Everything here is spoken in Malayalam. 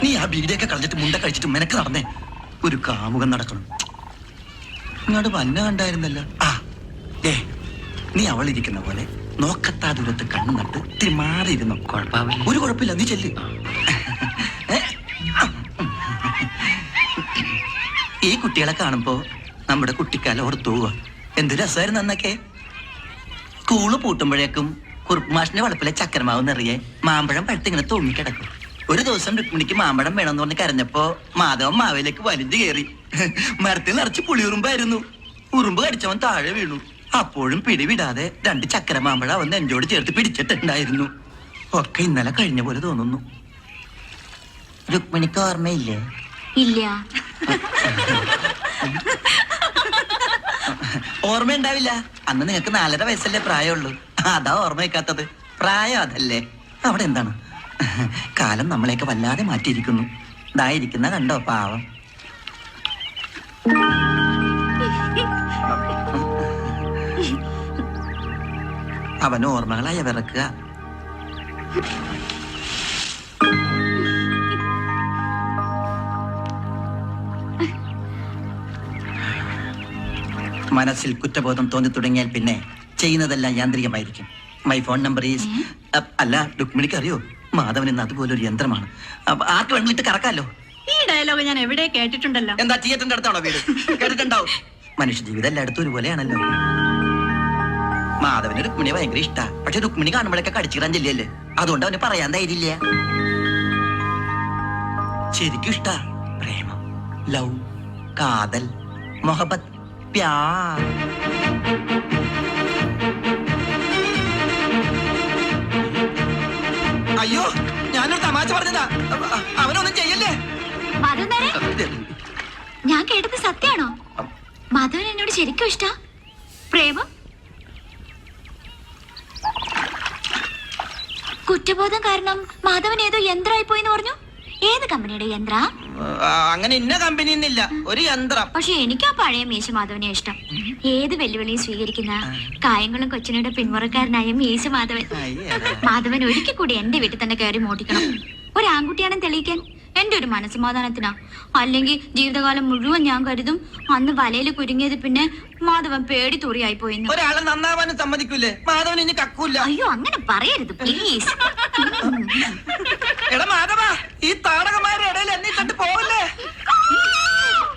നീ ആ ബീഡിയൊക്കെ കളഞ്ഞിട്ട് മുണ്ട കഴിച്ചിട്ട് മെനക്ക് നടന്നേ. ഒരു കാമുകം നടക്കണം. ഇങ്ങോട്ട് വന്ന കണ്ടായിരുന്നല്ലോ. നീ അവളിരിക്കുന്ന പോലെ നോക്കത്താ ദൂരത്ത് കണ്ണു നട്ട് ഇത്തിരി മാറിയിരുന്നു. കുഴപ്പമില്ല, ഒരു കുഴപ്പമില്ല, നീ ചെല്ലു. ഈ കുട്ടികളെ കാണുമ്പോ നമ്മുടെ കുട്ടിക്കാലം ഓർത്തു പോവാ. എന്ത് രസമായിരുന്നു അന്നൊക്കെ. സ്കൂള് പൂട്ടുമ്പോഴേക്കും കുറുപ്പ് മാഷിന്റെ വളപ്പിലെ ചക്കരമാവ് നിറയെ മാമ്പഴം പഴുത്തിങ്ങനെ തൂങ്ങിക്കിടക്കും. ഒരു ദിവസം രുക്മിണിക്ക് മാമ്പഴം വേണമെന്ന് പറഞ്ഞ് കരഞ്ഞപ്പോ മാധവൻ മാവിലേക്ക് വലിഞ്ഞു കയറി. മരത്തിൽ നിറച്ച് പുളിയുറുമ്പായിരുന്നു. ഉറുമ്പ് കടിച്ചവൻ താഴെ വീണു. അപ്പോഴും പിടിവിടാതെ 2 ചക്കര മാമ്പഴം അവൻ നെഞ്ചോട് ചേർത്ത് പിടിച്ചിട്ടുണ്ടായിരുന്നു. ഒക്കെ ഇന്നലെ കഴിഞ്ഞ പോലെ തോന്നുന്നു. രുക്മിണിക്ക് ഓർമ്മയില്ലേ? ഇല്ല. ഓർമ്മയുണ്ടാവില്ല. അന്ന് നിങ്ങൾക്ക് 4.5 വയസ്സല്ലേ പ്രായമുള്ളൂ. അതാ ഓർമ്മ വയ്ക്കാത്തത്. പ്രായം അതല്ലേ. അവിടെ എന്താണ്? കാലം നമ്മളെയൊക്കെ വല്ലാതെ മാറ്റിയിരിക്കുന്നു. ഇതായിരിക്കുന്ന കണ്ടോ പാവം. അവന് ഓർമ്മകളായ വിറക്കുക. മനസ്സിൽ കുറ്റബോധം തോന്നി തുടങ്ങിയാൽ പിന്നെ ചെയ്യുന്നതെല്ലാം യാന്ത്രികമായിരിക്കും. My phone number is. അല്ല, രുക്മിണിക്ക് അറിയോ, മാധവൻ ഇന്ന് അതുപോലൊരു യന്ത്രമാണ്. ആർക്ക് വേണ്ടിട്ട് കറക്കാലോ. ഈ ഡയലോഗ് ഞാൻ എവിടെ കേട്ടിട്ടുണ്ടല്ലോ. എന്താ തിയേറ്ററിന്റെ അടുത്താണോ വീട്? കേട്ടിട്ടുണ്ടാവും. മനുഷ്യ ജീവിതം എല്ലായിടത്തും ഒരുപോലെയാണല്ലോ. മാധവന് രുക്മിണിയെ ഭയങ്കര ഇഷ്ടാ. പക്ഷെ രുക്മിണി കാണുമ്പോഴൊക്കെ കടിച്ചിടാൻ ചെല്ലിയല്ലേ. അതുകൊണ്ട് അവന് പറയാൻ ധൈര്യമില്ല. ശരിക്കും ഇഷ്ടാ. പ്രേമം, ലവ്, കാതൽ, മൊഹബത്ത്, പ്യാർ. അയ്യോ, ഞാനൊരു തമാശ പറഞ്ഞതാ. അവനൊന്നും ചെയ്യല്ലേ. ഞാൻ കേട്ടത് സത്യാണോ? മാധവൻ എന്നോട് ശരിക്കും ഇഷ്ടാ? പ്രേമം, കുറ്റബോധം കാരണം മാധവൻ ഏതോ യന്ത്രമായി പോയിന്ന് പറഞ്ഞു. ഏത് കമ്പനിയുടെ യന്ത്ര? അങ്ങനെ ഇന്ന കമ്പനി ഒരു യന്ത്രം. പക്ഷെ എനിക്ക് ആ പഴയ മീശ മാധവനെ ഇഷ്ടം. ഏത് വെല്ലുവിളിയും സ്വീകരിക്കുന്ന കായംകുളം കൊച്ചിനയുടെ പിന്മുറക്കാരനായ മീശ മാധവൻ. മാധവൻ ഒരിക്കൽ കൂടി എന്റെ വീട്ടിൽ തന്നെ കയറി മോട്ടിക്കണം. ഒരു ആൺകുട്ടിയാണെന്ന് തെളിയിക്കാൻ. എന്റെ ഒരു മനസ്സമാധാനത്തിനാ. അല്ലെങ്കിൽ ജീവിതകാലം മുഴുവൻ ഞാൻ കരുതും അന്ന് വലയിൽ കുരുങ്ങിയത് പിന്നെ മാധവൻ പേടി തൂറിയായി പോയിന്ന്. ഒരാളെ നന്നാവാനും സമ്മതിക്കൂലേ? മാധവൻ ഇനി കക്കൂല. അയ്യോ, അങ്ങനെ പറയരുത് പ്ലീസ്. എടാ മാധവ, ഈ താടകന്മാരുടെ ഇടയിൽ എന്നെ കണ്ടു പോകല്ലേ.